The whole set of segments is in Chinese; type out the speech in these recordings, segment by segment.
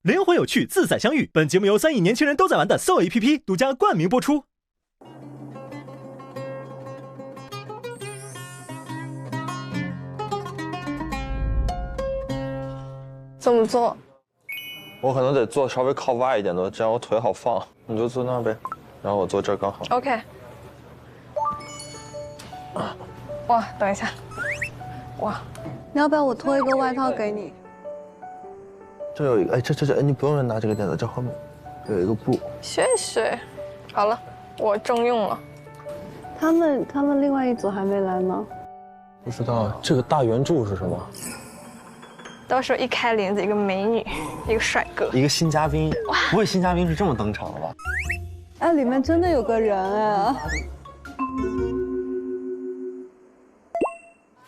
灵魂有趣，自在相遇。本节目由3亿年轻人都在玩的 SOUL APP 独家冠名播出。怎么做？我可能得坐稍微靠外一点的，这样我腿好放。你就坐那儿呗，然后我坐这儿刚好。OK。哇，等一下。哇，你要不要我拖一个外套给你？这有一个，哎，这，你不用拿这个垫子，这后面有一个布。谢谢。好了，我征用了。他们另外一组还没来吗？不知道这个大圆柱是什么？到时候一开帘子，一个美女，一个帅哥，一个新嘉宾。不会新嘉宾是这么登场的吧？哎，里面真的有个人哎。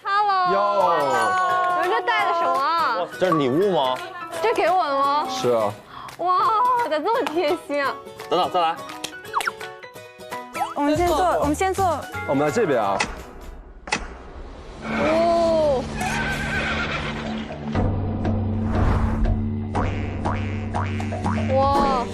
Hello。哟。你们这带的什么啊？这是礼物吗？这给我的吗？是啊。哇，咋这么贴心啊？等等，再来。我们先坐。我们来这边啊。哦。哇。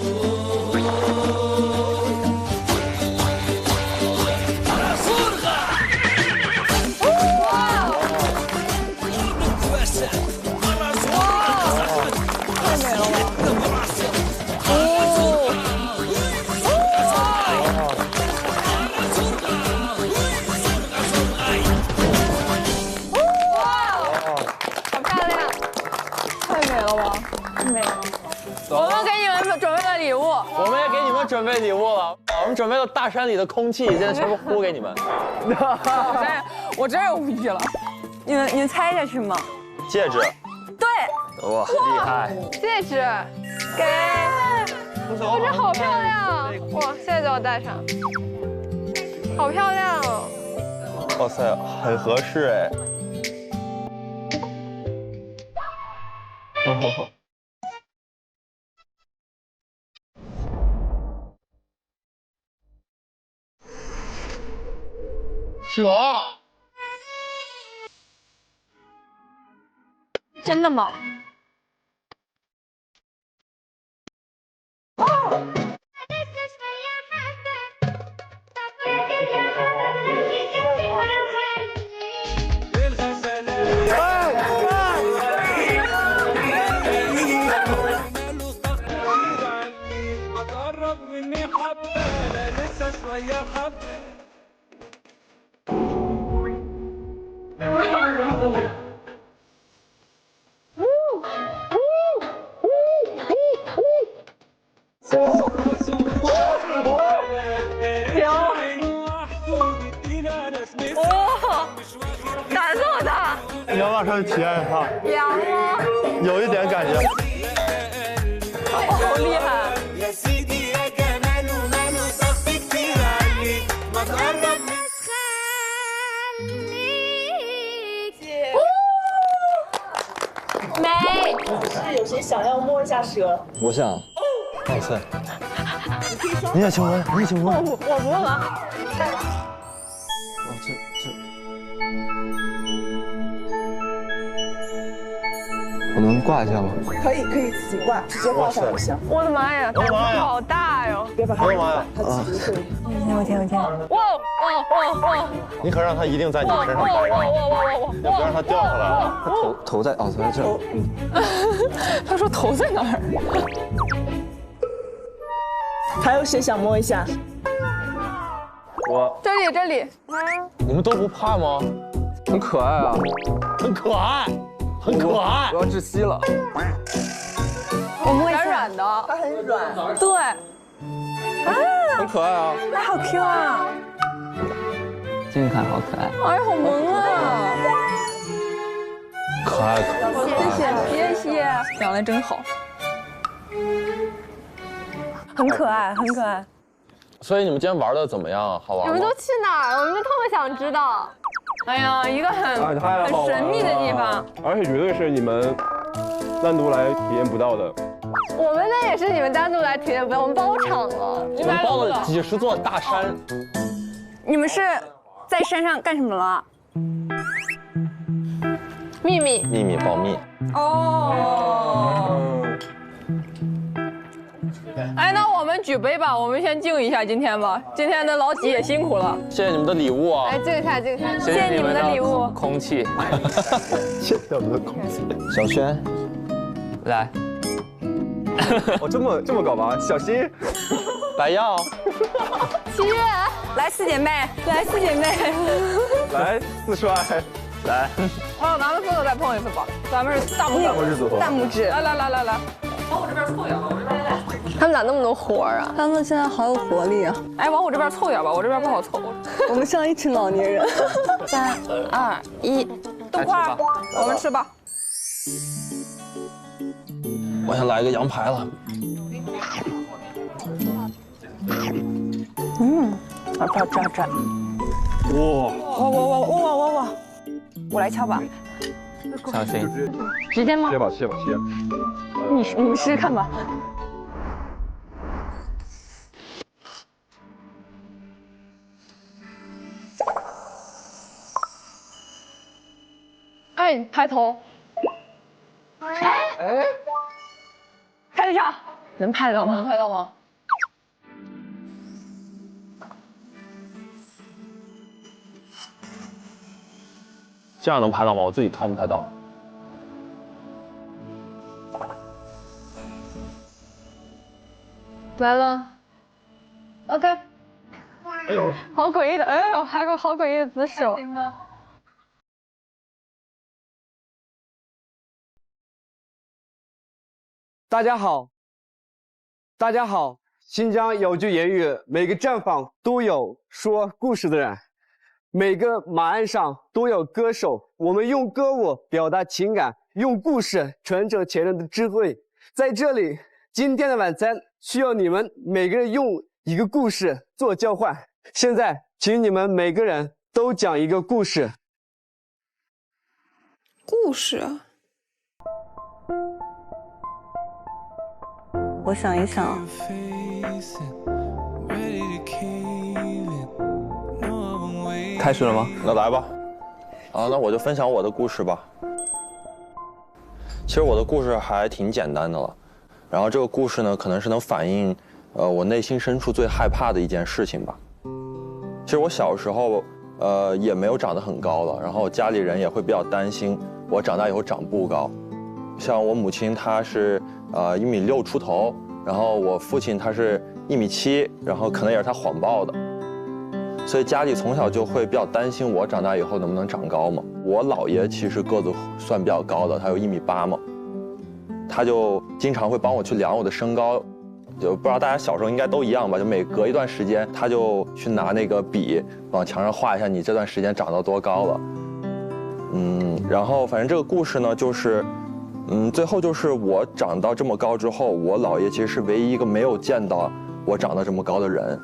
我们也给你们准备礼物了，我们准备了大山里的空气，现在全部呼给你们。我真有逼了，你们猜一下是吗？戒指。对。哇，厉害！戒指，给。哇，这好漂亮！哇，现在就要戴上，好漂亮哦！哇塞，很合适哎。真的吗？胆这么大！你要马上体验一下。凉吗？有一点感觉。好厉害！美。是有谁想要摸一下蛇？我想。哇塞！你也请问，你也请问。我不了。哦，这。我能挂一下吗？可以自己挂，直接挂上就行。我的妈呀，好大哟！别把它挂上，它自己会。我天！哇！你可让它一定在你身上待着，你不让它掉下来了。头在头在这儿。他说头在哪儿？还有谁想摸一下？我这里。你们都不怕吗？很可爱啊，很可爱。我要窒息了。我摸一下，软的，它很软。对，很可爱啊。哎，好 Q 啊！这个看好可爱。哎，好萌啊！可爱。谢谢，养的真好，很可爱。所以你们今天玩的怎么样？好玩吗？你们都去哪儿了？我们就特别想知道。哎呀，一个很神秘的地方，而且绝对是你们单独来体验不到的。我们那也是你们单独来体验，我们包场了。我们包了几十座大山。你们是在山上干什么了？秘密保密。哦。哎，那我们举杯吧，我们先敬一下今天吧。今天的老几也辛苦了，谢谢你们的礼物啊！来敬一下，敬一下。谢谢你们的礼物。空气，谢谢我们的空气。小轩，来，哦，这么搞吗？小新，白药，七月，来四姐妹，来四姐妹，来四帅，来，哦，咱们4个再碰一次吧，咱们是大拇指，大拇指，来，往我这边凑一点吧，他们咋那么多活儿啊？他们现在好有活力啊！哎，往我这边凑一点吧，我这边不好凑。我们像一群老年人。3、2、1，都快，我们吃吧。我想来个羊排了。这。哇！我来敲吧。小心，直接吗？切吧。你试试看吧。哎，抬头。哎，拍得上？能拍到吗？能拍到吗？这样能拍到吗？我自己看不太到。来了 ，OK。哎呦，好诡异的，哎呦，还有好诡异的姿势。大家好，新疆有句谚语，每个毡房都有说故事的人，每个马鞍上都有歌手。我们用歌舞表达情感，用故事传承前人的智慧。在这里，今天的晚餐需要你们每个人用一个故事做交换。现在，请你们每个人都讲一个故事。故事。我想一想，开始了吗？那来吧。那我就分享我的故事吧。其实我的故事还挺简单的了，然后这个故事呢，可能是能反映，我内心深处最害怕的一件事情吧。其实我小时候，也没有长得很高的，然后家里人也会比较担心我长大以后长不高。像我母亲她是1.6米出头，然后我父亲他是1.7米，然后可能也是他谎报的，所以家里从小就会比较担心我长大以后能不能长高嘛。我姥爷其实个子算比较高的，他有1.8米嘛，他就经常会帮我去量我的身高，就不知道大家小时候应该都一样吧，就每隔一段时间他就去拿那个笔往墙上画一下你这段时间长到多高了。然后反正这个故事呢就是。最后就是我长到这么高之后，我姥爷其实是唯一一个没有见到我长到这么高的人。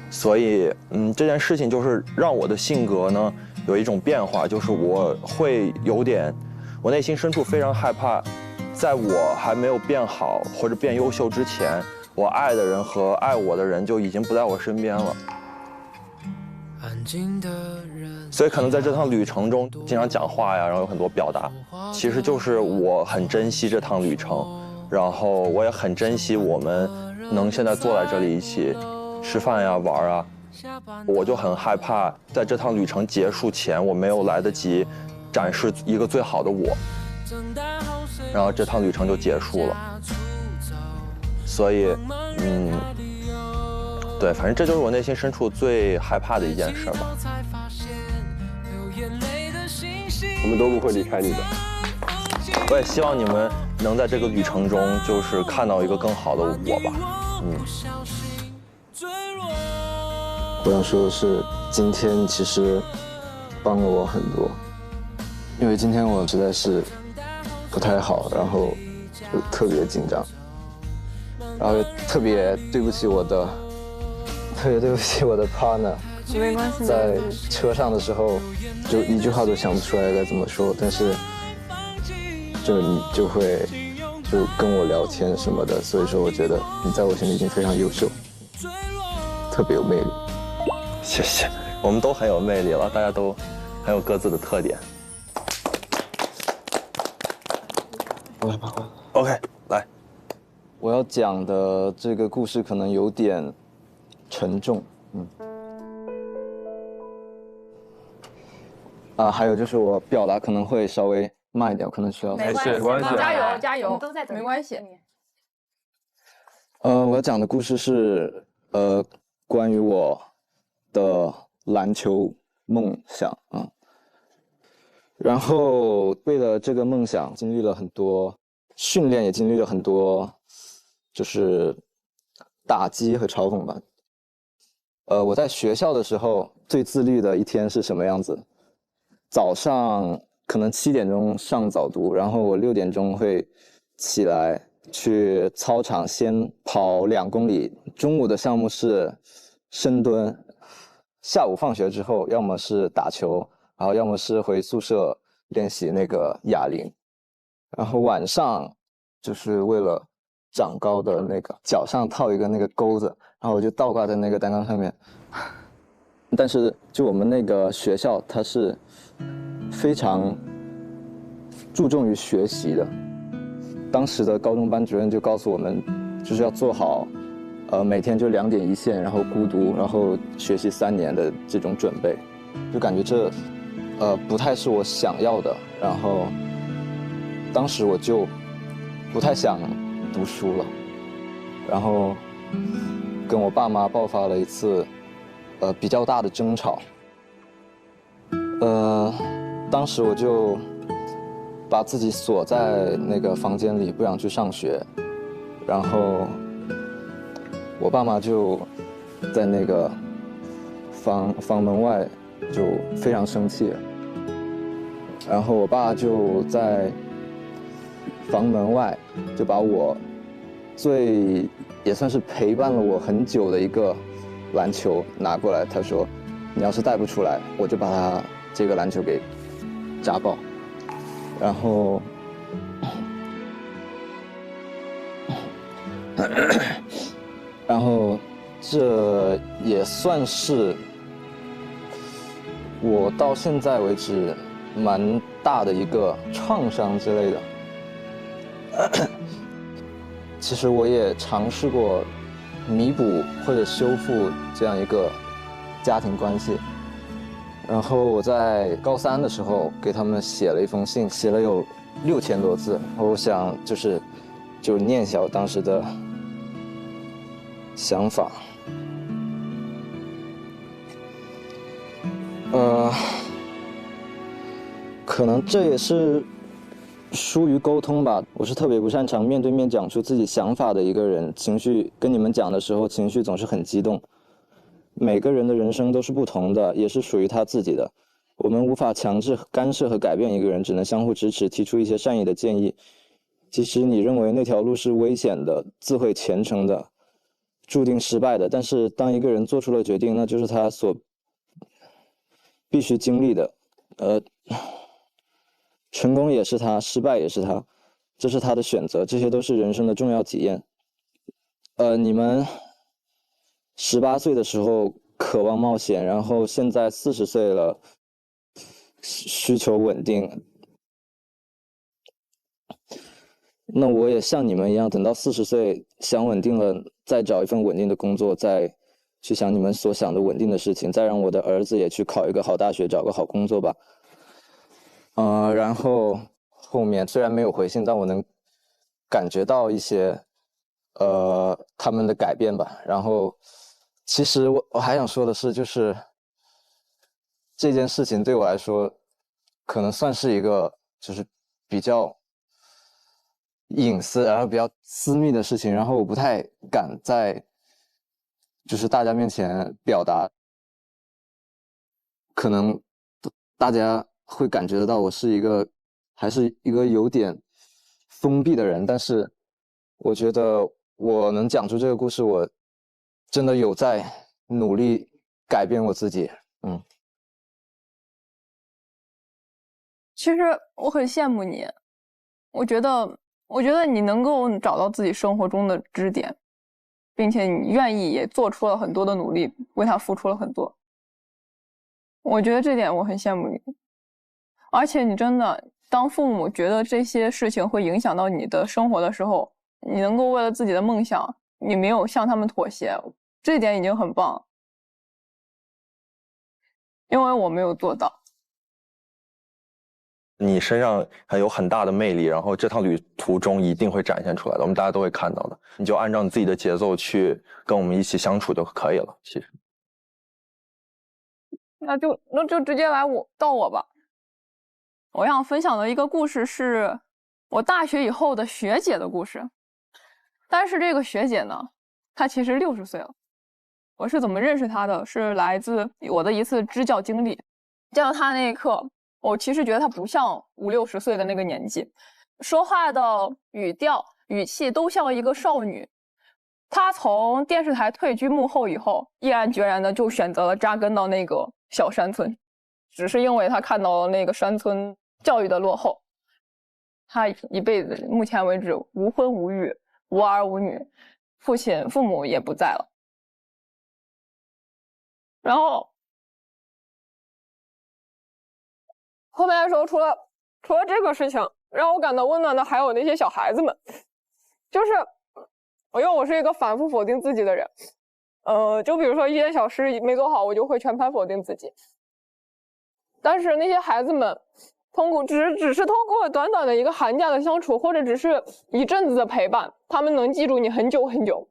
所以，这件事情就是让我的性格呢有一种变化，就是我会有点，我内心深处非常害怕，在我还没有变好或者变优秀之前，我爱的人和爱我的人就已经不在我身边了。所以可能在这趟旅程中经常讲话呀，然后有很多表达，其实就是我很珍惜这趟旅程，然后我也很珍惜我们能现在坐在这里一起吃饭呀玩啊。我就很害怕在这趟旅程结束前我没有来得及展示一个最好的我，然后这趟旅程就结束了。所以对，反正这就是我内心深处最害怕的一件事吧。我们都不会离开你的。我也希望你们能在这个旅程中，就是看到一个更好的我吧。我想说的是，今天其实帮了我很多，因为今天我实在是不太好，然后就特别紧张，然后特别对不起我的 partner。没关系。在车上的时候，就一句话都想不出来该怎么说，但是就你就会就跟我聊天什么的，所以说我觉得你在我心里已经非常优秀，特别有魅力。谢谢，我们都很有魅力了，大家都很有各自的特点。来吧。OK， 来。我要讲的这个故事可能有点沉重，还有就是我表达可能会稍微慢一点，可能需要。没关系，加油加油，都在这，没关系。我要讲的故事是关于我的篮球梦想啊。然后为了这个梦想，经历了很多训练，也经历了很多就是打击和嘲讽吧。我在学校的时候最自律的一天是什么样子？早上可能7点钟上早读，然后我6点钟会起来去操场先跑2公里。中午的项目是深蹲，下午放学之后要么是打球，然后要么是回宿舍练习那个哑铃，然后晚上就是为了长高的那个脚上套一个那个钩子，然后我就倒挂在那个单杠上面。但是就我们那个学校，它是非常注重于学习的。当时的高中班主任就告诉我们，就是要做好每天就2点一线，然后孤独，然后学习3年的这种准备。就感觉这不太是我想要的，然后当时我就不太想读书了，然后跟我爸妈爆发了一次比较大的争吵。当时我就把自己锁在那个房间里，不想去上学，然后我爸妈就在那个房门外就非常生气，然后我爸就在房门外就把我也算是陪伴了我很久的一个篮球拿过来，他说你要是带不出来，我就把他这个篮球给扎爆。然后这也算是我到现在为止蛮大的一个创伤之类的。其实我也尝试过弥补或者修复这样一个家庭关系。然后我在高3的时候给他们写了一封信，写了有6000多字。我想就念一下我当时的想法。可能这也是疏于沟通吧。我是特别不擅长面对面讲出自己想法的一个人，情绪跟你们讲的时候，情绪总是很激动。每个人的人生都是不同的，也是属于他自己的。我们无法强制、干涉和改变一个人，只能相互支持，提出一些善意的建议。即使你认为那条路是危险的、自毁前程的、注定失败的，但是当一个人做出了决定，那就是他所必须经历的。成功也是他，失败也是他，这是他的选择，这些都是人生的重要体验。你们18岁的时候渴望冒险，然后现在40岁了，需求稳定。那我也像你们一样，等到40岁想稳定了，再找一份稳定的工作，再去想你们所想的稳定的事情，再让我的儿子也去考一个好大学，找个好工作吧。然后后面虽然没有回信，但我能感觉到一些他们的改变吧。然后其实我还想说的是，就是这件事情对我来说可能算是一个就是比较隐私然后比较私密的事情，然后我不太敢在就是大家面前表达，可能大家会感觉得到我是还是一个有点封闭的人，但是我觉得我能讲出这个故事，我真的有在努力改变我自己。其实我很羡慕你，我觉得你能够找到自己生活中的支点，并且你愿意也做出了很多的努力，为他付出了很多。我觉得这点我很羡慕你，而且你真的当父母觉得这些事情会影响到你的生活的时候，你能够为了自己的梦想，你没有向他们妥协，这一点已经很棒。因为我没有做到。你身上还有很大的魅力，然后这趟旅途中一定会展现出来的，我们大家都会看到的。你就按照你自己的节奏去跟我们一起相处就可以了。其实，那就直接来到我吧。我想分享的一个故事是我大学以后的学姐的故事，但是这个学姐呢，她其实60岁了。我是怎么认识她的？是来自我的一次支教经历。见到她那一刻，我其实觉得她不像50、60岁的那个年纪，说话的语调、语气都像一个少女。她从电视台退居幕后以后，毅然决然的就选择了扎根到那个小山村，只是因为她看到了那个山村教育的落后。她一辈子目前为止无婚无育、无儿无女，父母也不在了。然后后面的时候，除了这个事情让我感到温暖的，还有那些小孩子们，就是因为我是一个反复否定自己的人，就比如说一件小事没做好，我就会全盘否定自己。但是那些孩子们只是通过短短的一个寒假的相处，或者只是一阵子的陪伴，他们能记住你很久很久。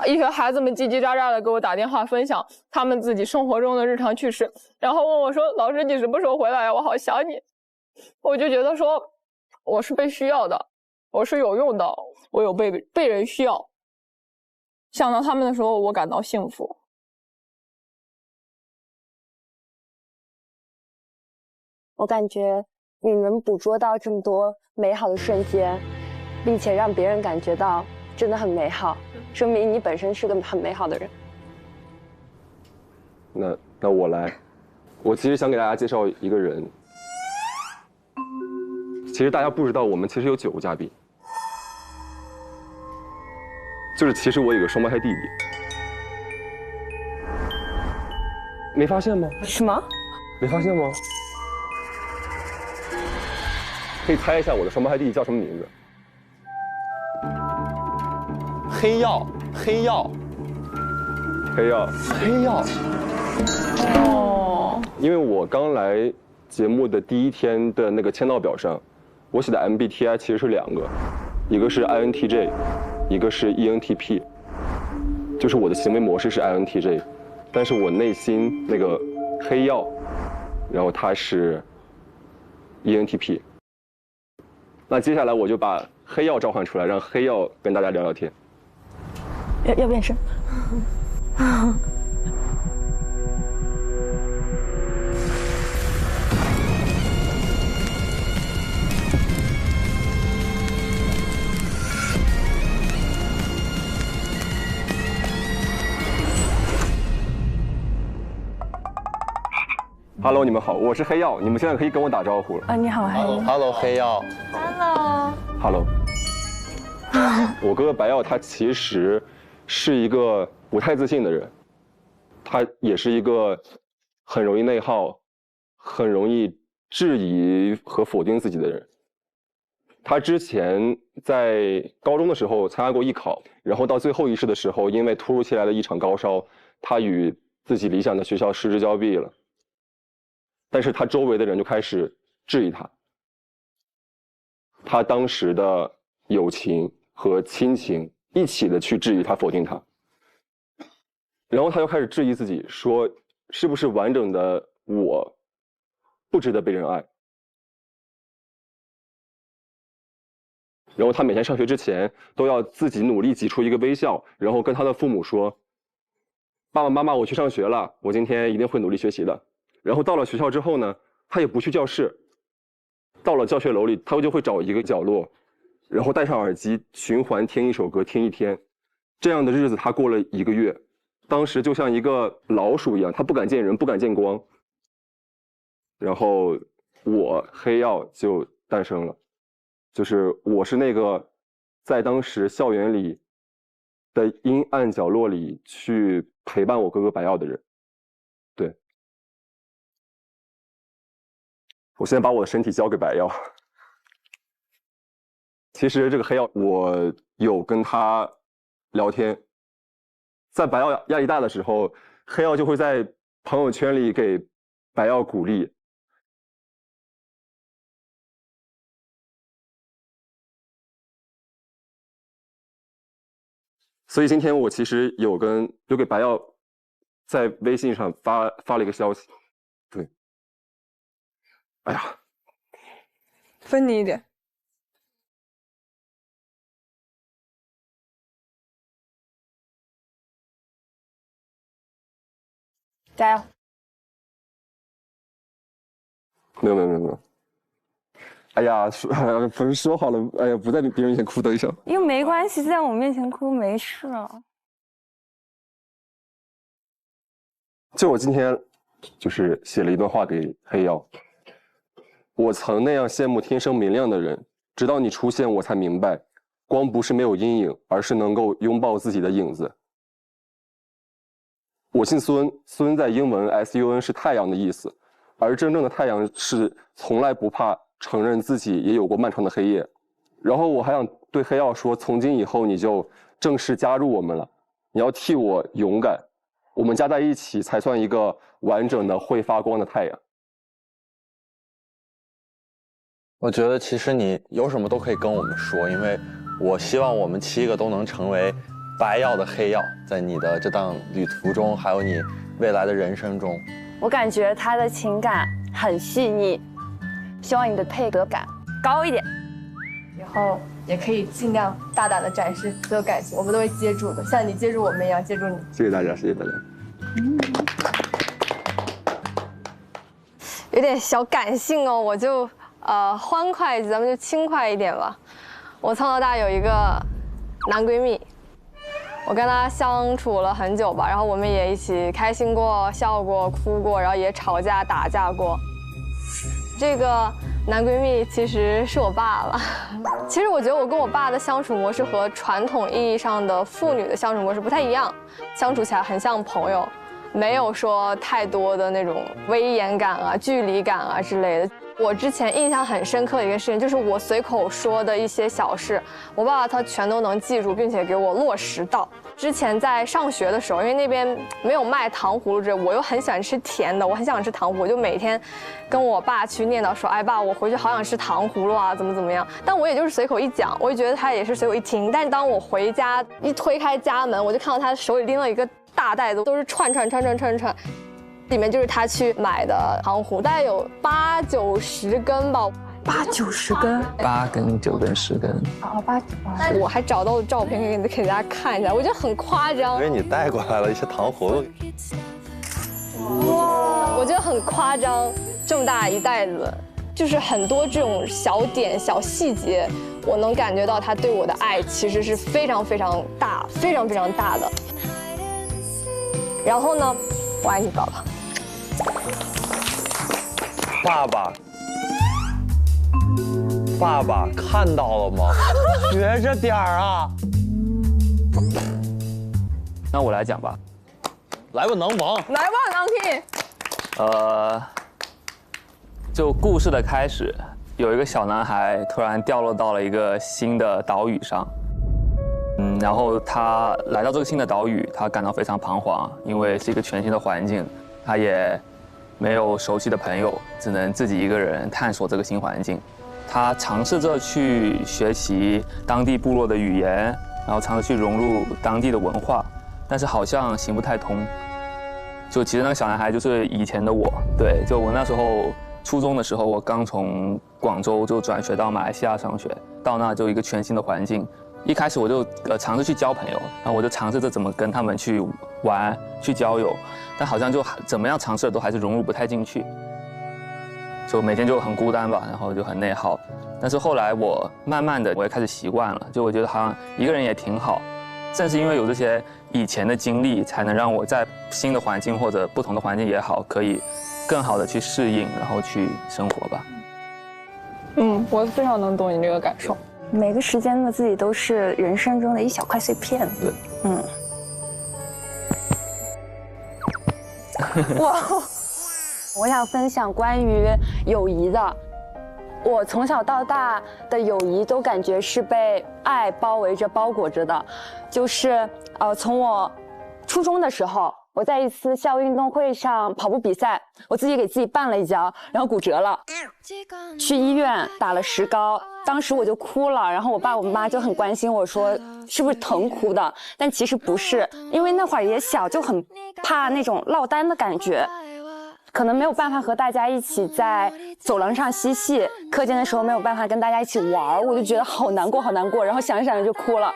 一些孩子们叽叽喳喳的给我打电话分享他们自己生活中的日常趣事，然后问我说：“老师，你什么时候回来呀？我好想你。”我就觉得说，我是被需要的，我是有用的，我有被人需要。想到他们的时候，我感到幸福。我感觉你能捕捉到这么多美好的瞬间，并且让别人感觉到真的很美好，说明你本身是个很美好的人。那我来，我其实想给大家介绍一个人。其实大家不知道，我们其实有9个嘉宾，就是其实我有个双胞胎弟弟，没发现吗？什么？没发现吗？可以猜一下我的双胞胎弟弟叫什么名字？黑曜。哦，因为我刚来节目的第1天的那个签到表上，我写的 MBTI 其实是2个，一个是 INTJ， 一个是 ENTP， 就是我的行为模式是 INTJ， 但是我内心那个黑曜，然后它是 ENTP。那接下来我就把黑曜召唤出来，让黑曜跟大家聊聊天。要变身。Hello， 你们好，我是黑曜，你们现在可以跟我打招呼了。啊，你好，黑曜。Hello， 黑曜。Hello。我哥哥白曜他其实是一个不太自信的人，他也是一个很容易内耗、很容易质疑和否定自己的人。他之前在高中的时候参加过艺考，然后到最后一试的时候，因为突如其来的一场高烧，他与自己理想的学校失之交臂了。但是他周围的人就开始质疑他，他当时的友情和亲情一起的去质疑他、否定他，然后他又开始质疑自己，说是不是完整的我不值得被人爱。然后他每天上学之前都要自己努力挤出一个微笑，然后跟他的父母说：“爸爸妈妈，我去上学了，我今天一定会努力学习的。”然后到了学校之后呢，他也不去教室，到了教学楼里，他就会找一个角落，然后戴上耳机循环听一首歌，听1天。这样的日子他过了1个月，当时就像一个老鼠一样，他不敢见人，不敢见光。然后我黑曜就诞生了，就是我是那个在当时校园里的阴暗角落里去陪伴我哥哥白曜的人。对。我现在把我的身体交给白药。其实这个黑曜，我有跟他聊天，在白曜压力大的时候，黑曜就会在朋友圈里给白曜鼓励。所以今天我其实有给白曜在微信上发了一个消息，对，哎呀，分你一点。加油！没有。哎呀，不是说好了，哎呀，不在别人面前哭，等一下。又没关系，在我面前哭没事啊。就我今天就是写了一段话给黑曜。我曾那样羡慕天生明亮的人，直到你出现，我才明白，光不是没有阴影，而是能够拥抱自己的影子。我姓孙，孙在英文 SUN 是太阳的意思，而真正的太阳是从来不怕承认自己也有过漫长的黑夜。然后我还想对黑曜说，从今以后你就正式加入我们了，你要替我勇敢，我们加在一起才算一个完整的会发光的太阳。我觉得其实你有什么都可以跟我们说，因为我希望我们7个都能成为白曜的黑曜，在你的这档旅途中，还有你未来的人生中。我感觉他的情感很细腻，希望你的配得感高一点，以后也可以尽量大胆的展示所有感情，我们都会接住的，像你接住我们一样接住你。谢谢大家，谢谢大家。有点小感性哦，我就欢快一点，咱们就轻快一点吧。我从小到大有一个男闺蜜，我跟他相处了很久吧，然后我们也一起开心过、笑过、哭过，然后也吵架打架过。这个男闺蜜其实是我爸了。其实我觉得我跟我爸的相处模式和传统意义上的父女的相处模式不太一样，相处起来很像朋友，没有说太多的那种威严感啊、距离感啊之类的。我之前印象很深刻的一个事情，就是我随口说的一些小事，我爸爸他全都能记住，并且给我落实到。之前在上学的时候，因为那边没有卖糖葫芦这，我又很喜欢吃甜的，我很想吃糖葫芦，我就每天跟我爸去念叨说，哎爸，我回去好想吃糖葫芦啊，怎么样。但我也就是随口一讲，我就觉得他也是随口一听。但是当我回家一推开家门，我就看到他手里拎了一个大袋子，都是串，里面就是他去买的糖葫芦，大概有8、90根吧。8、90根，8根、9根、10根。哦，8、90。我还找到了照片，可以给大家看一下，我觉得很夸张。因为你带过来了一些糖葫芦。哇，我觉得很夸张，这么大一袋子，就是很多这种小点、小细节，我能感觉到他对我的爱其实是非常大、非常大的。然后呢，我爱你，宝宝。爸爸看到了吗？学着点儿啊！那我来讲吧。来吧，能王。来吧，郎 T。就故事的开始，有一个小男孩突然掉落到了一个新的岛屿上。然后他来到这个新的岛屿，他感到非常彷徨，因为是一个全新的环境，他也没有熟悉的朋友，只能自己一个人探索这个新环境。他尝试着去学习当地部落的语言，然后尝试去融入当地的文化，但是好像行不太通。就其实那个小男孩就是以前的我，对，就我那时候初中的时候，我刚从广州就转学到马来西亚上学，到那就一个全新的环境。一开始我就尝试去交朋友，然后我就尝试着怎么跟他们去玩、去交友，但好像就怎么样尝试都还是融入不太进去。就每天就很孤单吧，然后就很内耗。但是后来我慢慢的我也开始习惯了，就我觉得好像一个人也挺好。正是因为有这些以前的经历，才能让我在新的环境或者不同的环境也好，可以更好的去适应，然后去生活吧。我非常能懂你这个感受。每个时间的自己都是人生中的一小块碎片。对。哇。我想分享关于友谊的。我从小到大的友谊都感觉是被爱包围着、包裹着的。就是从我初中的时候，我在一次校运动会上跑步比赛，我自己给自己绊了一跤，然后骨折了，去医院打了石膏。当时我就哭了，然后我爸我妈就很关心我说是不是疼哭的，但其实不是，因为那会儿也小，就很怕那种落单的感觉。可能没有办法和大家一起在走廊上嬉戏，课间的时候没有办法跟大家一起玩，我就觉得好难过好难过，然后想着想着就哭了。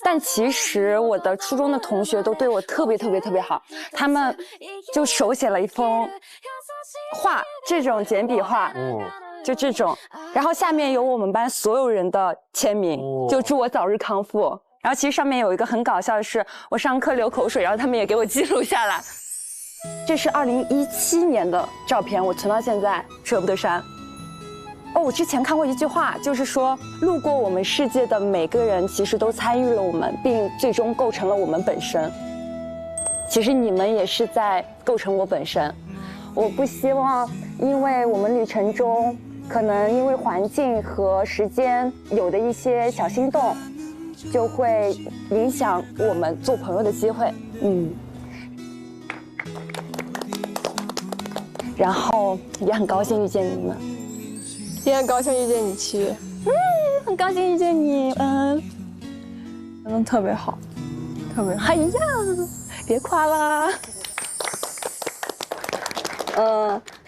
但其实我的初中的同学都对我特别好，他们就手写了一封画，这种简笔画，就这种，然后下面有我们班所有人的签名，就祝我早日康复。然后其实上面有一个很搞笑的是，我上课流口水，然后他们也给我记录下来。这是2017年的照片，我存到现在，舍不得删。我之前看过一句话，就是说，路过我们世界的每个人，其实都参与了我们，并最终构成了我们本身。其实你们也是在构成我本身。我不希望，因为我们旅程中，可能因为环境和时间有的一些小心动，就会影响我们做朋友的机会。然后也很高兴遇见你们，也很高兴遇见你七月，很高兴遇见你，真的特别好，特别好。哎呀，别夸啦。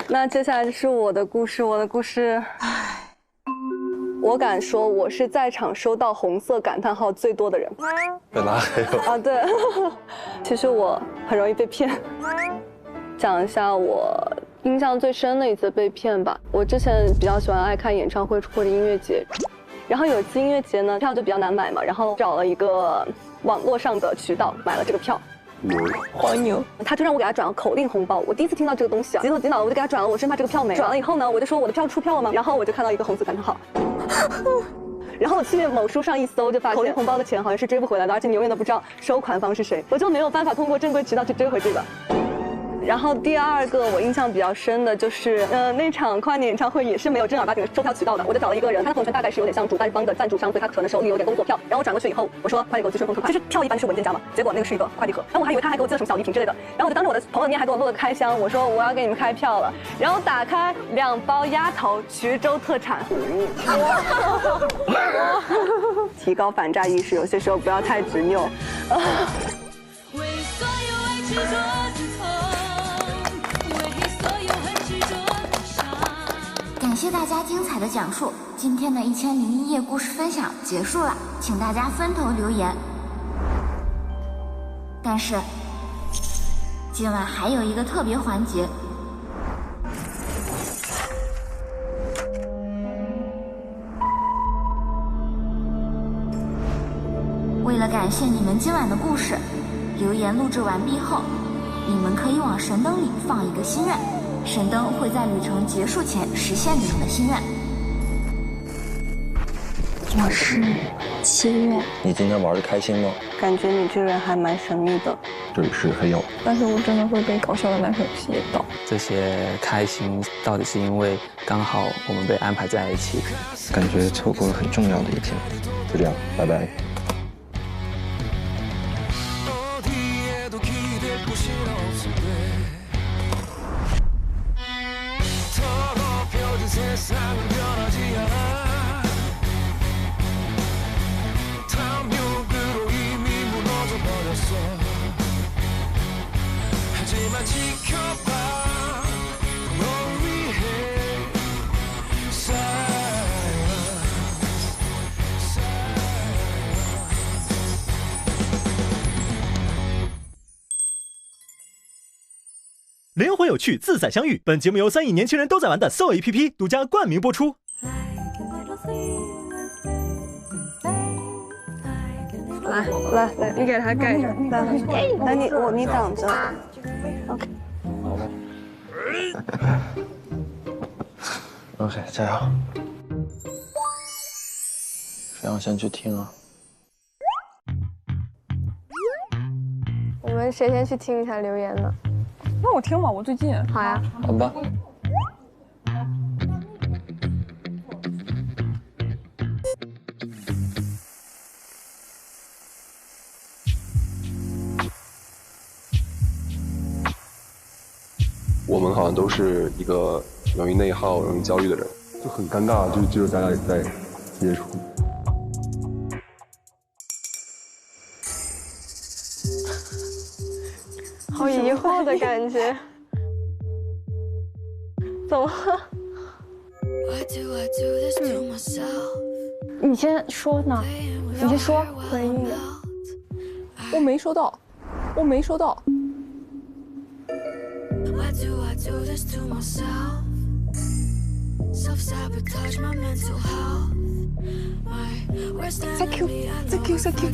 那接下来就是我的故事。我敢说，我是在场收到红色感叹号最多的人。被拉黑了啊？对，其实我很容易被骗。讲一下我印象最深的一次被骗吧。我之前比较喜欢爱看演唱会或者音乐节，然后有一次音乐节呢，票就比较难买嘛，然后找了一个网络上的渠道买了这个票。黄牛，他就让我给他转了口令红包。我第一次听到这个东西啊，急头急脑的我就给他转了，我生怕这个票没了。转了以后呢，我就说我的票出票了吗？然后我就看到一个红色感叹号。然后我去某书上一搜，就发现口令红包的钱好像是追不回来的，而且你永远都不知道收款方是谁，我就没有办法通过正规渠道去追回这个。然后第二个我印象比较深的就是，那场跨年演唱会也是没有正儿八经的售票渠道的，我就找了一个人，他的朋友圈大概是有点像主办方的赞助商，所以他可能手里有点工作票。然后我转过去以后，我说快递给我寄顺丰款，就是票一般是文件夹嘛，结果那个是一个快递盒，然后我还以为他还给我寄了什么小礼品之类的，然后我就当着我的朋友面还给我录了开箱，我说我要给你们开票了，然后打开2包鸭头，衢州特产。提高反诈意识，有些时候不要太执拗。感谢大家精彩的讲述，今天的1001夜故事分享结束了，请大家分头留言。但是今晚还有一个特别环节，为了感谢你们今晚的故事，留言录制完毕后，你们可以往神灯里放一个心愿，神灯会在旅程结束前实现你们的心愿。我是7月。你今天玩的开心吗？感觉你这个人还蛮神秘的。这里是黑曜，但是我真的会被搞笑的男生吸引到。这些开心到底是因为刚好我们被安排在一起，感觉错过了很重要的一天。就这样，拜拜。灵魂有趣，自在相遇。本节目由3亿年轻人都在玩的 SOAAPP 独家冠名播出。来，你给他盖着。来，你挡着。OK。OK， 加油！谁要先去听啊？我们谁先去听一下留言呢？那我听吧，我最近。好呀。好吧。我们好像都是一个容易内耗、容易焦虑的人，就很尴尬，就是咱俩在接触。好疑惑的感觉。怎么？你先说呢，你先说回应。我没收到，我没收到。Thank you, thank you, thank you.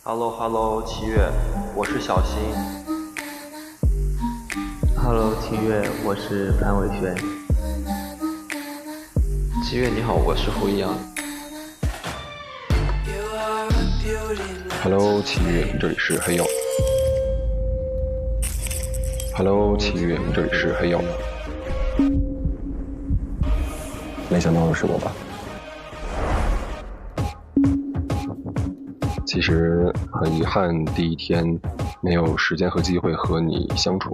Hello， 七月，我是小新。Hello， 七月，我是潘伟轩。七月你好，我是胡一阳。Hello， 七月，这里是黑曜。Hello， 七月，这里是黑曜。没想到的是我吧？其实很遗憾，第一天没有时间和机会和你相处。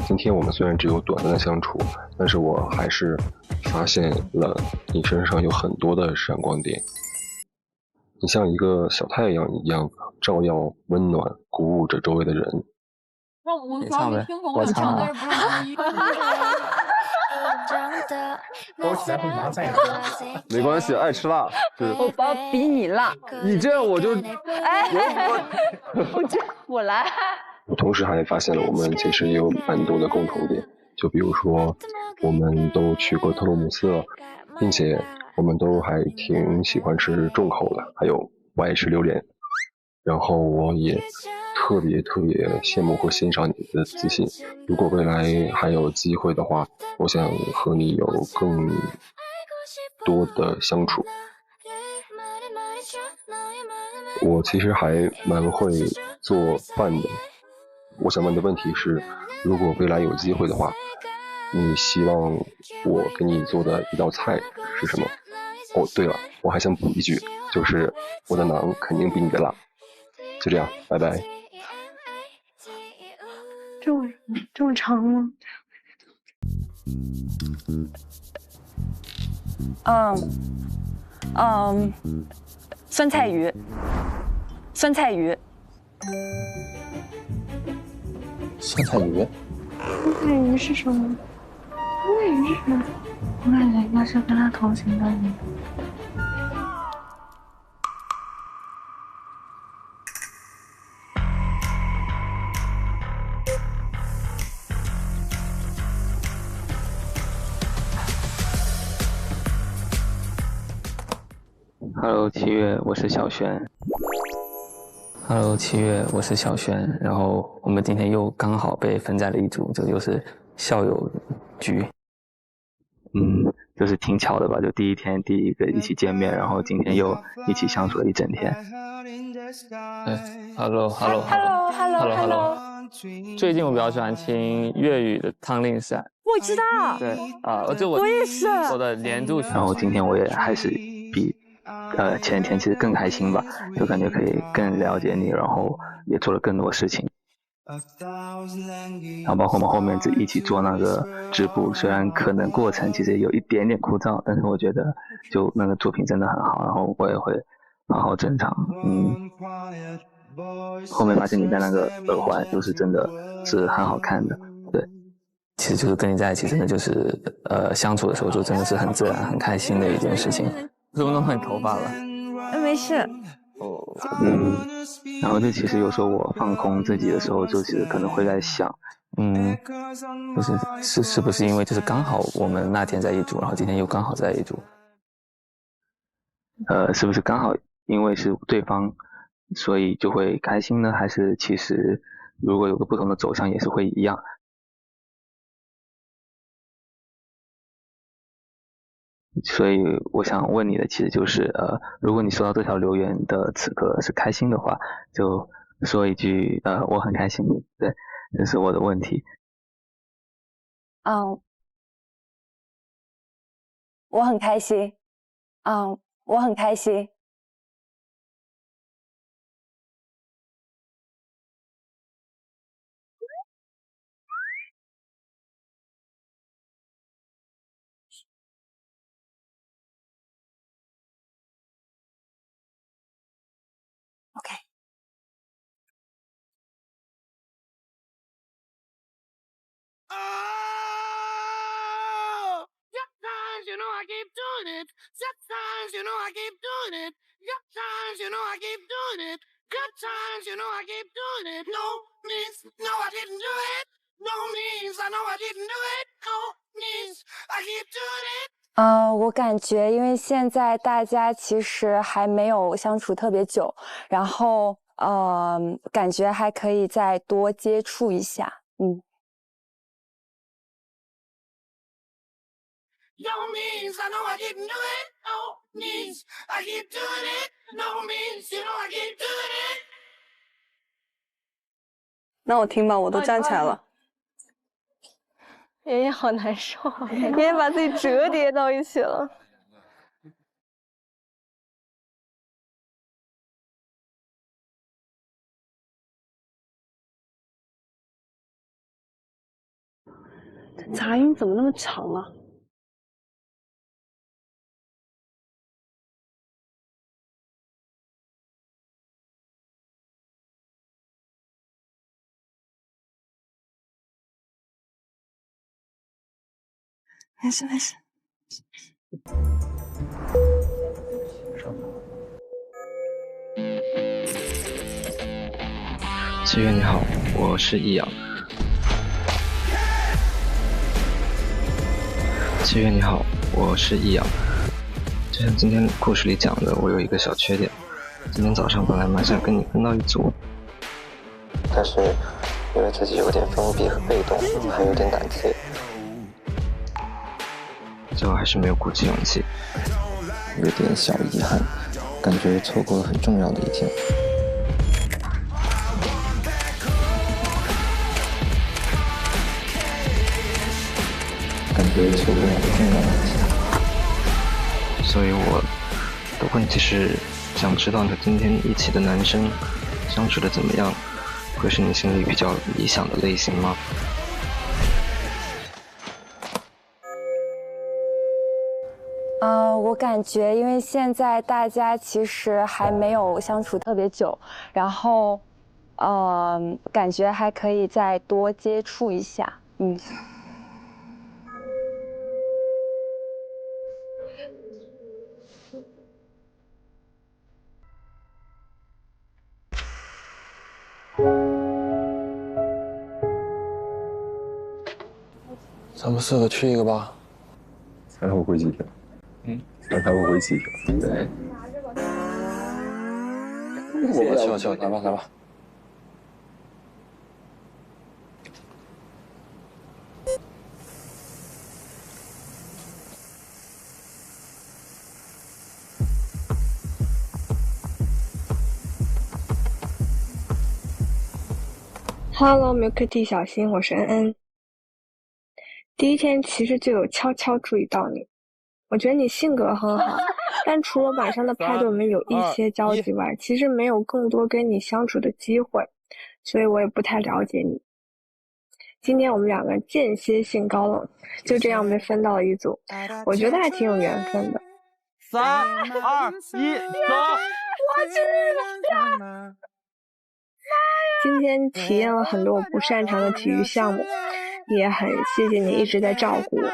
今天我们虽然只有短暂的相处，但是我还是发现了你身上有很多的闪光点。你像一个小太阳一样，照耀、温暖、鼓舞着周围的人。你唱呗，我唱的不是包起来会麻在没关系，爱吃辣。我包比你辣。你这样我就我来。我同时还发现了我们其实也有蛮多的共同点，就比如说我们都去过特洛姆斯了，并且我们都还挺喜欢吃重口的，还有我爱吃榴莲。然后我也特别羡慕和欣赏你的自信。如果未来还有机会的话，我想和你有更多的相处。我其实还蛮会做饭的。我想问的问题是，如果未来有机会的话，你希望我给你做的一道菜是什么？哦，对了，我还想补一句，就是我的馕肯定比你的辣。就这样，拜拜。这么长吗？酸菜鱼。酸菜鱼。酸菜鱼是什么？酸菜鱼是什么？我感觉应该是跟他同行的人。Hello， 七月，我是小轩。Hello， 七月，我是小轩。然后我们今天又刚好被分在了一组，这就是校友局。就是挺巧的吧？就第一天第一个一起见面，然后今天又一起相处了一整天。Hello。最近我比较喜欢听粤语的汤令山。我知道。对我也是。我的年度。然后今天我也还是比前天其实更开心吧，就感觉可以更了解你，然后也做了更多事情。然后包括我们后面一起做那个织布，虽然可能过程其实有一点点枯燥，但是我觉得就那个作品真的很好，然后我也会好好珍藏。后面发现你戴那个耳环就是真的是很好看的。对，其实就是跟你在一起真的就是相处的时候就真的是很自然很开心的一件事情。怎么弄你头发了？没事。然后就其实有时候我放空自己的时候，就其实可能会在想，是不是因为就是刚好我们那天在一组，然后今天又刚好在一组，是不是刚好因为是对方，所以就会开心呢？还是其实如果有个不同的走向也是会一样？所以我想问你的其实就是如果你收到这条留言的此刻是开心的话，就说一句我很开心，对，这是我的问题。我很开心，我很开心。OK。You know I keep doing it. Sad times, you know I keep doing it. Good times, you know I keep doing it. Good times, you know I keep doing it. No means no, I didn't do it. No means I know I didn't do it. No means I keep doing it. 我感觉因为现在大家其实还没有相处特别久，然后感觉还可以再多接触一下。No means I know I didn't do it. No means I keep doing it. No means you know I keep doing it. 那我听吧，我都站起来了。爷爷好难受，爷爷把自己折叠到一起了。这杂音怎么那么长啊？没事没事。七月你好，我是易阳。七月你好，我是易阳。就像今天故事里讲的，我有一个小缺点。今天早上本来蛮想跟你分到一组，但是因为自己有点封闭和被动，还有点胆怯，最后还是没有鼓起勇气，有点小遗憾，感觉错过了很重要的一天。感觉错过了很重要的一天。所以我的问题是，想知道和今天一起的男生相处的怎么样，会是你心里比较理想的类型吗？我感觉因为现在大家其实还没有相处特别久，然后感觉还可以再多接触一下。咱们4个去一个吧。才会回几天？才会回几天？对。我去，来吧。Hello Milk Tea 小新，我是恩恩。第一天其实就有悄悄注意到你，我觉得你性格很好，但除了晚上的派对我们有一些交集外，其实没有更多跟你相处的机会，所以我也不太了解你。今天我们两个间歇性高冷，就这样被分到了一组，我觉得还挺有缘分的。3、2、1，走！我去了！今天体验了很多我不擅长的体育项目，也很谢谢你一直在照顾我。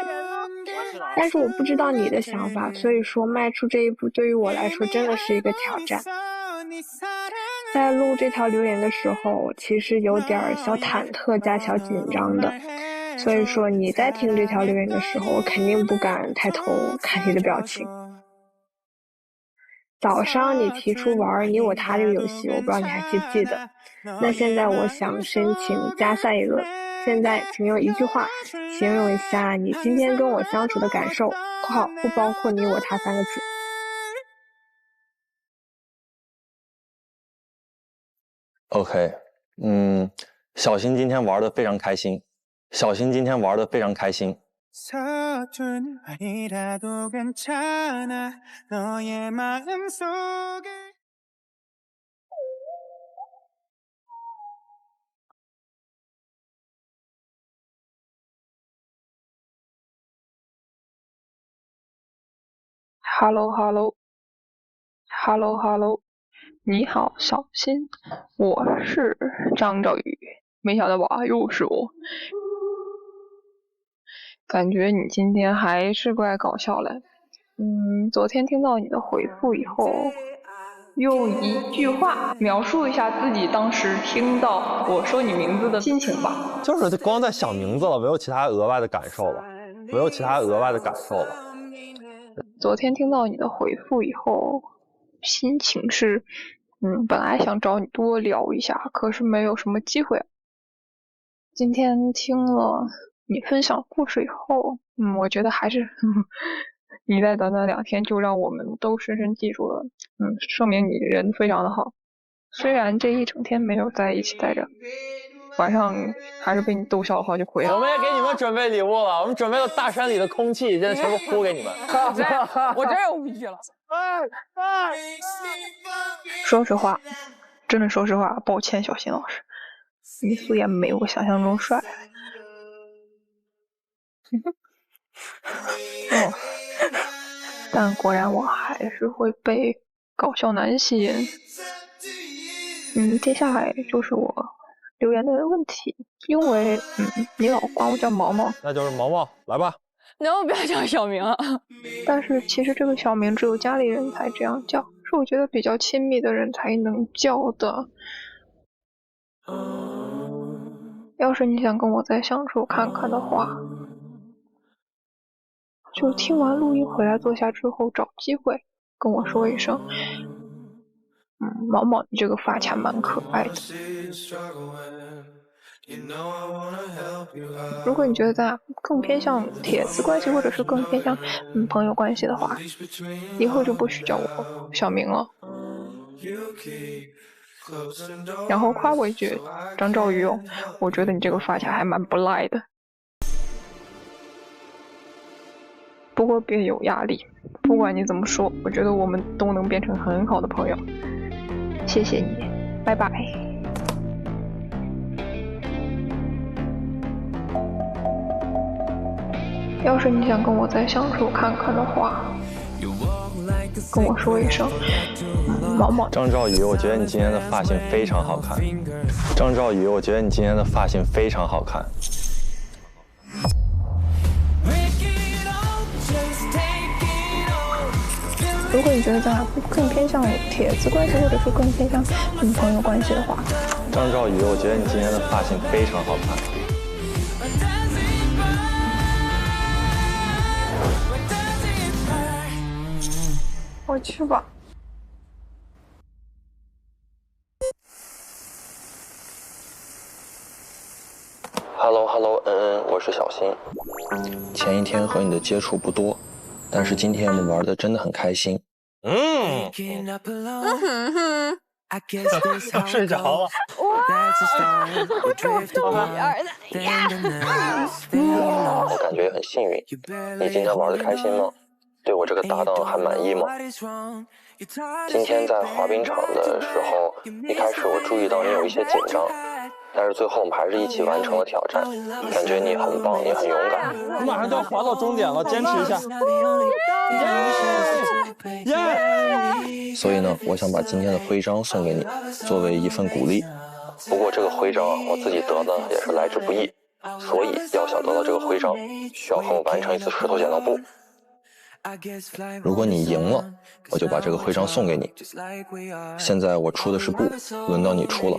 但是我不知道你的想法，所以说迈出这一步对于我来说真的是一个挑战。在录这条留言的时候，其实有点小忐忑加小紧张的，所以说你在听这条留言的时候，我肯定不敢抬头看你的表情。早上你提出玩你我他这个游戏，我不知道你还记不记得。那现在我想申请加赛一轮，现在请用一句话形容一下你今天跟我相处的感受（括号不包括你我他3个字）。OK， 小新今天玩的非常开心。小新今天玩的非常开心。Hello， 你好，小新，我是张兆宇。没想到吧，又是我。感觉你今天还是怪搞笑嘞。昨天听到你的回复以后，用一句话描述一下自己当时听到我说你名字的心情吧。就是光在想名字了，没有其他额外的感受了，昨天听到你的回复以后，心情是，本来想找你多聊一下，可是没有什么机会。今天听了你分享故事以后，我觉得还是，你在短短2天就让我们都深深记住了，说明你人非常的好。虽然这一整天没有在一起待着，晚上还是被你逗笑了好几回了。我们也给你们准备礼物了，我们准备了大山里的空气，现在全部呼给你们。我这有脾气了。说实话，真的说实话，抱歉小新老师，你素颜没我想象中帅。但果然我还是会被搞笑男吸引。接下来就是我留言的问题，因为你老管我叫毛毛，那就是毛毛，来吧。能不要叫小名啊？但是其实这个小名只有家里人才这样叫，是我觉得比较亲密的人才能叫的。要是你想跟我再相处看看的话，就听完录音回来坐下之后找机会跟我说一声。毛毛，你这个发卡蛮可爱的。如果你觉得咱俩更偏向铁子关系，或者是更偏向朋友关系的话，以后就不许叫我小名了。然后夸我一句张兆宇我觉得你这个发卡还蛮不赖的。不过别有压力，不管你怎么说，我觉得我们都能变成很好的朋友。谢谢你，拜拜。要是你想跟我再相处看看的话，跟我说一声。毛毛，张兆宇，我觉得你今天的发型非常好看。张兆宇，我觉得你今天的发型非常好看。如果你觉得咱俩更偏向铁子关系，或者是更偏向朋友关系的话，张兆宇，我觉得你今天的发型非常好看。我去吧。Hello， 我是小新。前一天和你的接触不多，但是今天我们玩的真的很开心。睡着了。我感觉也很幸运。你今天玩的开心吗？对我这个搭档还满意吗？今天在滑冰场的时候，一开始我注意到你有一些紧张，但是最后我们还是一起完成了挑战，感觉你很棒，你很勇敢。我马上就要滑到终点了，坚持一下。所以呢，我想把今天的徽章送给你，作为一份鼓励。不过这个徽章我自己得的也是来之不易，所以要想得到这个徽章，需要和我完成一次石头剪刀布。如果你赢了，我就把这个徽章送给你。现在我出的是布，轮到你出了。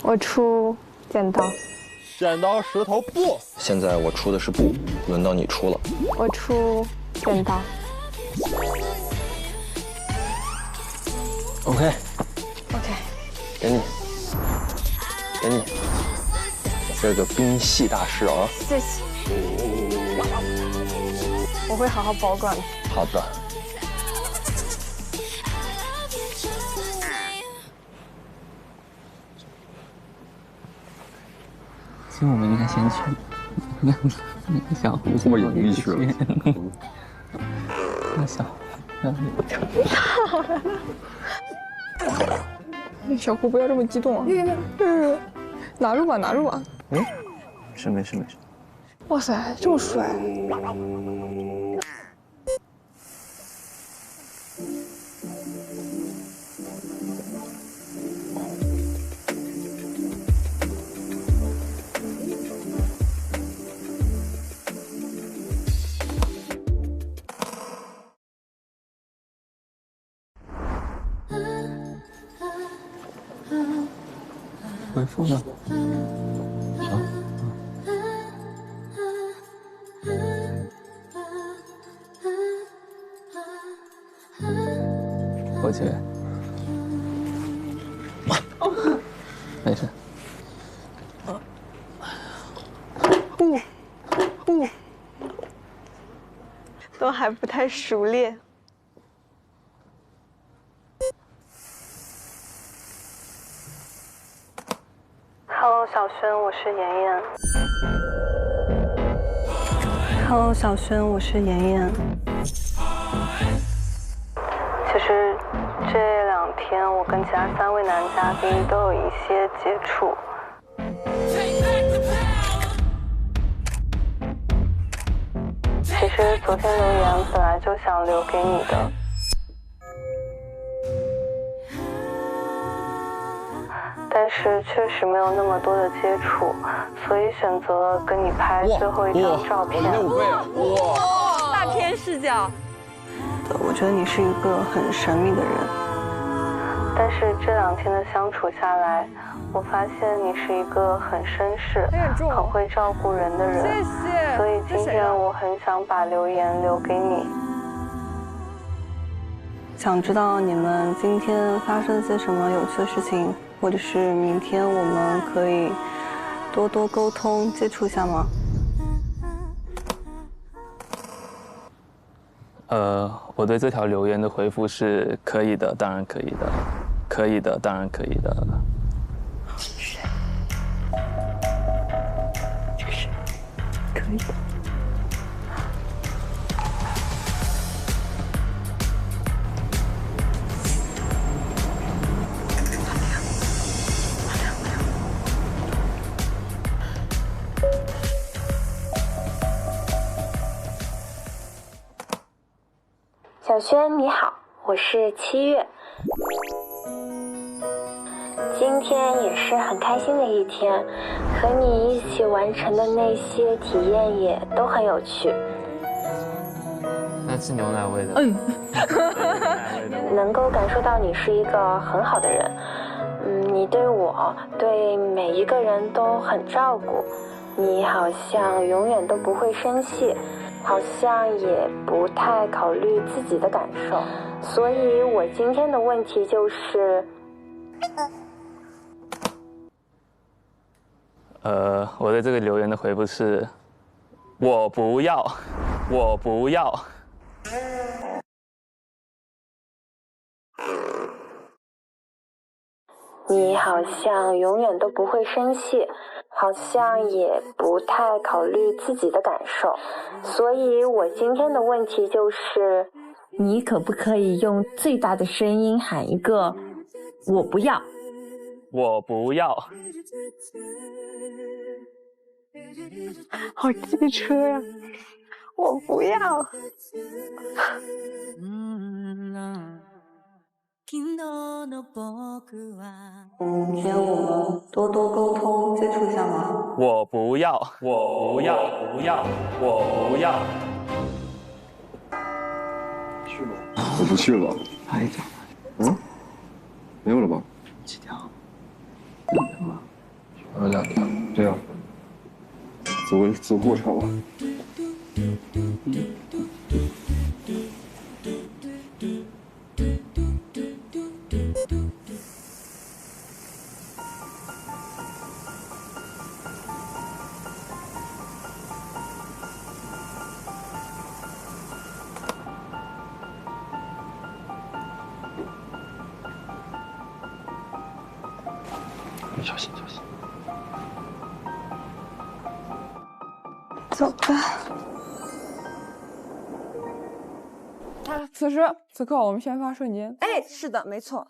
我出剪刀。剪刀石头布。现在我出的是布，轮到你出了。我出剪刀。OK， OK， 给你，给你，这个冰系大师啊。谢谢，我会好好保管的。好的。其实我们应该先去那个小湖这么隐秘去了。那小小胡不要这么激动啊！拿住吧，拿住吧。没事没事没事。哇塞，这么帅！回复了。回去。没事。都还不太熟练。Hello， 小轩，我是妍妍。Hello， 小轩，我是妍妍。其实这2天我跟其他3位男嘉宾都有一些接触。其实昨天留言本来就想留给你的。但是确实没有那么多的接触，所以选择了跟你拍最后一张照片。哇！大片视角。我觉得你是一个很神秘的人，但是这2天的相处下来，我发现你是一个很绅士、很会照顾人的人。谢谢。所以今天我很想把留言留给你。想知道你们今天发生了些什么有趣的事情，或者是明天我们可以多多沟通接触一下吗？我对这条留言的回复是可以的，当然可以的，可以的，当然可以的。这是可以的。小轩你好，我是7月。今天也是很开心的一天，和你一起完成的那些体验也都很有趣。那是牛奶味的。能够感受到你是一个很好的人，你对我对每一个人都很照顾，你好像永远都不会生气。好像也不太考虑自己的感受，所以我今天的问题就是，我对这个留言的回复是，我不要，我不要。你好像永远都不会生气。好像也不太考虑自己的感受，所以我今天的问题就是，你可不可以用最大的声音喊一个“我不要”？我不要。好机车呀！我不要。明天我们多多沟通接触一下吗？我不要，我不要，不要，我不要。去吧，我不去了。拍一张。没有了吧？7条。2条。对呀。走过场吧。小心小心。走吧。此刻我们先发瞬间。哎，是的，没错。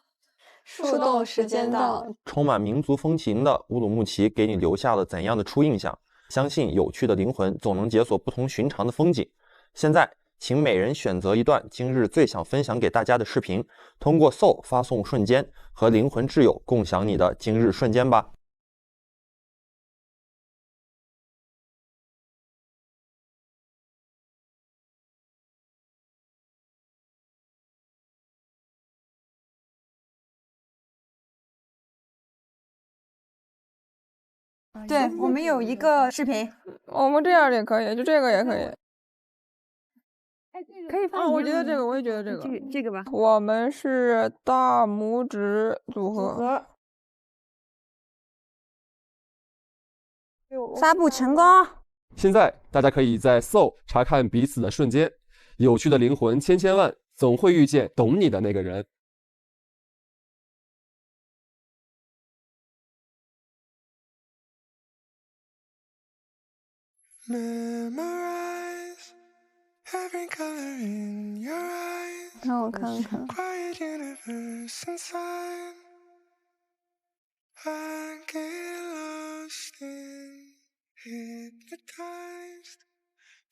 树洞时间到。充满民族风情的乌鲁木齐给你留下了怎样的初印象？相信有趣的灵魂总能解锁不同寻常的风景。现在，请每人选择一段今日最想分享给大家的视频，通过 Soul 发送瞬间，和灵魂挚友共享你的今日瞬间吧。对，我们有一个视频，我们这样也可以，就这个也可以。可以放。我觉得这个，我也觉得这个。这个吧。我们是大拇指组合。发布成功。现在大家可以在 Soul 查看彼此的瞬间，有趣的灵魂千千万，总会遇见懂你的那个人。Memorize every color in your eyes. 让我看看。 Quiet universe inside. I get lost in hypnotized.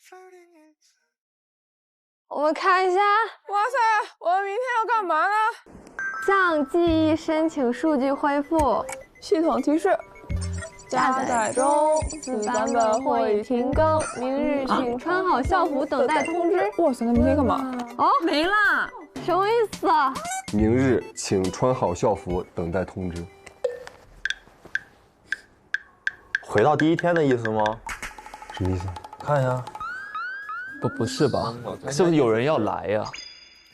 Floating inside. 我们看一下。哇塞，我们明天要干嘛呢？向记忆申请数据恢复。系统提示。 加载中，此版本或已停更，明日请穿好校服等待通知。哇塞，那明天干嘛？哦，没了，什么意思啊？明日请穿好校服等待通知。回到第一天的意思吗？什么意思？看一下。不是吧？是不是有人要来呀？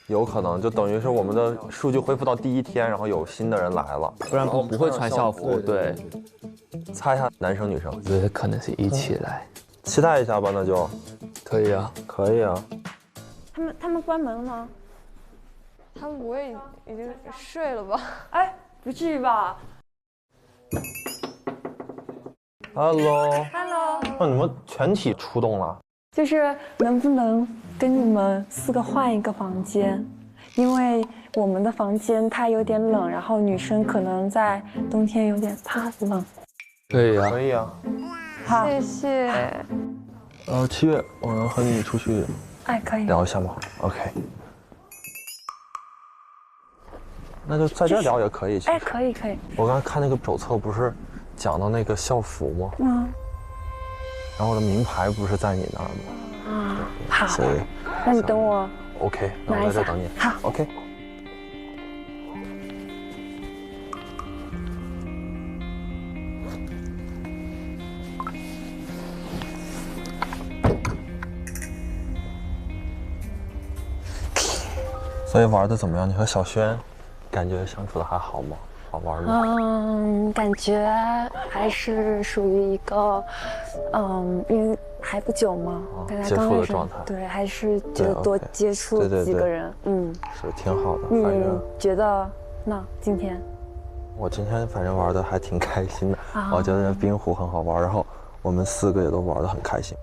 有可能，就等于是我们的数据恢复到第一天，然后有新的人来了，不然不会穿校服。对。 猜一下男生女生，我觉得可能是一起来，期待一下吧，那就可以啊，可以啊。他们关门了吗？他们不会已经睡了吧？哎，不至于吧 ？Hello。 Hello。你们全体出动了？就是能不能跟你们4个换一个房间？因为我们的房间它有点冷，然后女生可能在冬天有点怕冷。可以啊，可以啊。好，谢谢。7月，我能和你出去，可以聊一下吗 ？OK。那就在这聊也可以。可以。我刚才看那个手册，不是讲到那个校服吗？然后我的名牌不是在你那儿吗？好。所以，那你等我。 OK， 那我在这等你。好 ，OK。所以玩的怎么样？你和小轩感觉相处的还好吗？好玩吗？感觉还是属于一个，因为还不久嘛，大家接触的状态。对，还是觉得多接触几个人，是挺好的。你觉得呢？今天？我今天反正玩的还挺开心的，我觉得冰壶很好玩，然后我们4个也都玩的很开心。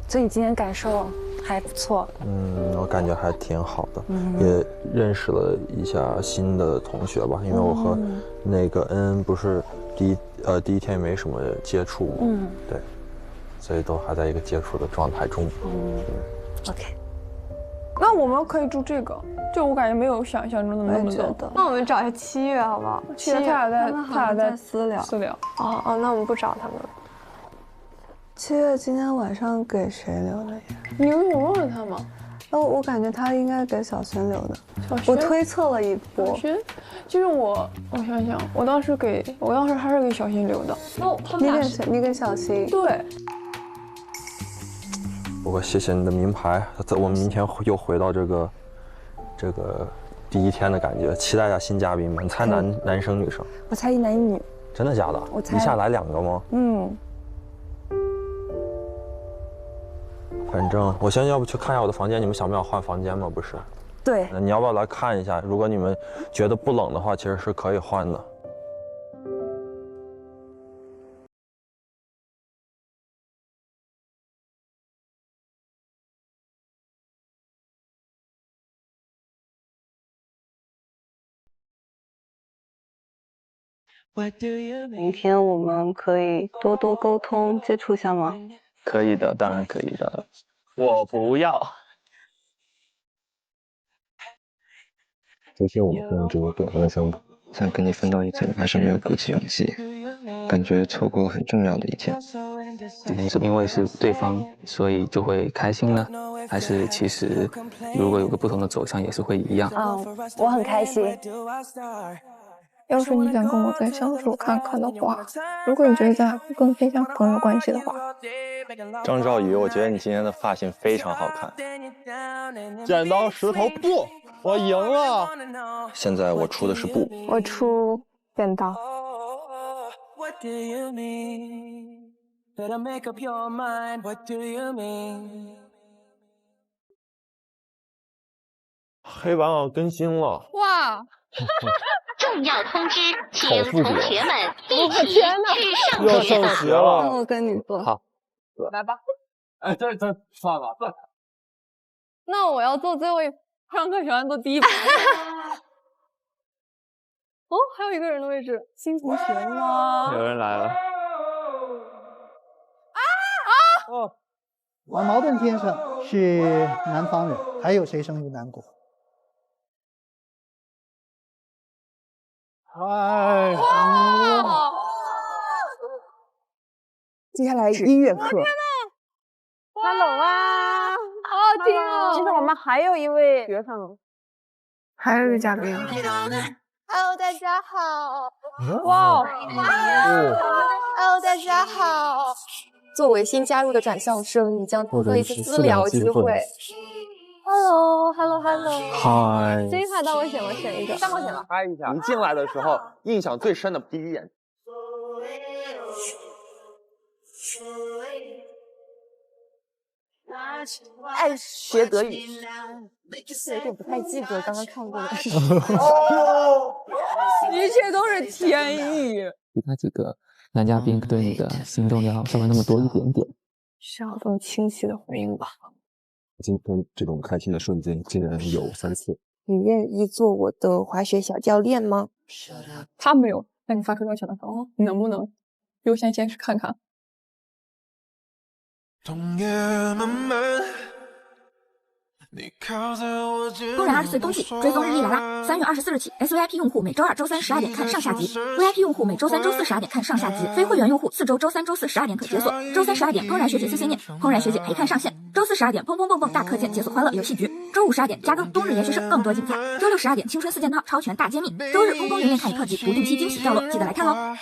所以你今天感受还不错。我感觉还挺好的，也认识了一下新的同学吧，因为我和那个恩不是第一天也没什么接触嘛，对，所以都还在一个接触的状态中。OK。那我们可以住这个，就我感觉没有想象中的那么冷。那我们找一下7月好不好？7月他俩在私聊。哦，那我们不找他们了。 7月今天晚上给谁留的言？你有忘了他吗？我感觉他应该给小轩留的。我推测了一波。小轩，就是我想想，我当时还是给小新留的。你给小新。对。不过谢谢你的名牌，我们明天又回到这个第一天的感觉，期待一下新嘉宾们。你猜男生女生？我猜1男1女。真的假的？我猜一下来2个吗？反正我现在要不去看一下我的房间，你们想不想换房间吗？不是。对。那你要不要来看一下？如果你们觉得不冷的话，其实是可以换的。明天我们可以多多沟通接触下吗？可以的，当然可以的。我不要。昨天我们共度短暂相处，想跟你分到一起，还是没有鼓起勇气，感觉错过了很重要的一天。今天是因为是对方，所以就会开心呢？还是其实如果有个不同的走向，也是会一样？我很开心。要是你想跟我再相处看看的话，如果你觉得咱俩更偏向朋友关系的话，张兆宇，我觉得你今天的发型非常好看。剪刀石头布，我赢了。现在我出的是布，我出剪刀。黑板要更新了。哇！重要通知，请同学们一起去上要上学了。那我跟你做。好，来吧。哎，这算了。那我要做最后一，上课喜欢坐第一排。哦，还有一个人的位置，新同学吗？有人来了。王茅盾先生是南方人，还有谁生于南国？哎，接下来是音乐课。Hello 啊，好好听哦。其实我们还有一位学生，还有一个嘉宾。Hello， 大家好。哇，Hello， 大家好。作为新加入的转校生，你将获得一次私聊机会。Hello。嗨。这一排到我选，我选一个。3号选了。猜一下，一进来的时候印象最深的第一眼。爱学德语。有点不太记得刚刚看过的。一切都是天意。其他几个男嘉宾对你的心动要稍微那么多一点点。需要更清晰的回应吧。今天这种开心的瞬间竟然有3次。你愿意做我的滑雪小教练吗？他没有，那你发出邀请的时候，你能不能优先去看看？公元20岁冬季追踪日历来啦！3月24日起 ，SVIP 用户每周2、周3 12点看上下集 ，VIP 用户每周3、周4 12点看上下集，非会员用户4周周3、周4 12点可解锁。周3 12点，怦然学姐碎碎念，怦然学姐陪看上线。周4 12点，砰砰蹦蹦大课件解锁欢乐游戏局。周5 12点，加更冬日研学生更多精彩。周6 12点，青春4件套超全大揭秘。周日公公圆圆看一特辑，不定期惊喜掉落，记得来看喽！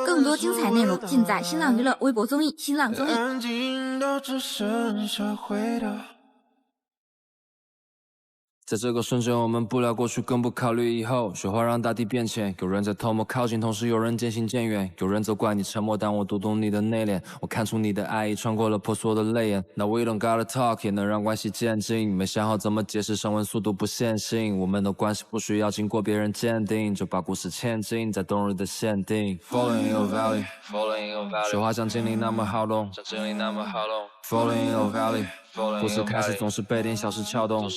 更多精彩内容尽在新浪娱乐微博综艺、新浪综艺。在这个瞬间，我们不聊过去，更不考虑以后。雪花让大地变浅，有人在偷摸靠近，同时有人渐行渐远。有人责怪你沉默，但我读懂你的内敛。我看出你的爱意穿过了婆娑的泪眼。Now we don't gotta talk， 也能让关系渐近。没想好怎么解释，升温速度不线性。我们的关系不需要经过别人鉴定，就把故事嵌进在冬日的限定。Falling in your valley， 雪花像精灵那么好动，Falling in your valley， 故事开始总是被点小事撬动。